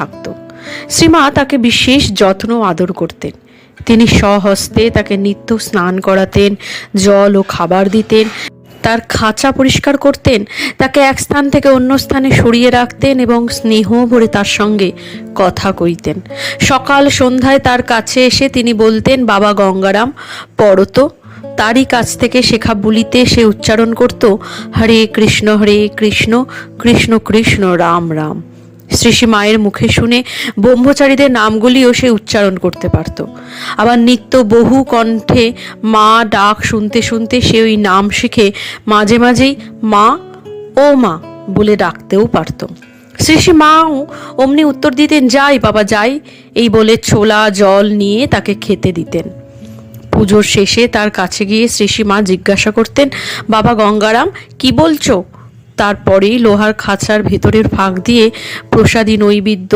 থাকত। শ্রীমা তাকে বিশেষ যত্ন আদর করতেন। তিনি স্বহস্তে তাকে নিত্য স্নান করাতেন, জল ও খাবার দিতেন, তার খাঁচা পরিষ্কার করতেন, তাকে এক স্থান থেকে অন্য স্থানে সরিয়ে রাখতেন এবং স্নেহ ভরে তার সঙ্গে কথা কইতেন। সকাল সন্ধ্যায় তার কাছে এসে তিনি বলতেন, বাবা গঙ্গারাম পড়ত। তারই কাছ থেকে শেখা বলিতে সে উচ্চারণ করত, হরে কৃষ্ণ কৃষ্ণ কৃষ্ণ রাম রাম। শ্রী শ্রী মায়ের মুখে শুনে ব্রহ্মচারীদের নামগুলিও সে উচ্চারণ করতে পারত। আবার নিত্য বহু কণ্ঠে মা ডাক শুনতে শুনতে সে ওই নাম শিখে মাঝে মাঝেই মা ও মা বলে ডাকতেও পারত। শ্রী শ্রী মাও অমনি উত্তর দিতেন, যাই বাবা যাই, এই বলে ছোলা জল নিয়ে তাকে খেতে দিতেন। পুজোর শেষে তার কাছে গিয়ে শ্রী শ্রী মা জিজ্ঞাসা করতেন, বাবা গঙ্গারাম কি বলছো? তারপরেই লোহার খাঁচার ভেতরের ফাঁক দিয়ে প্রসাদী নৈবেদ্য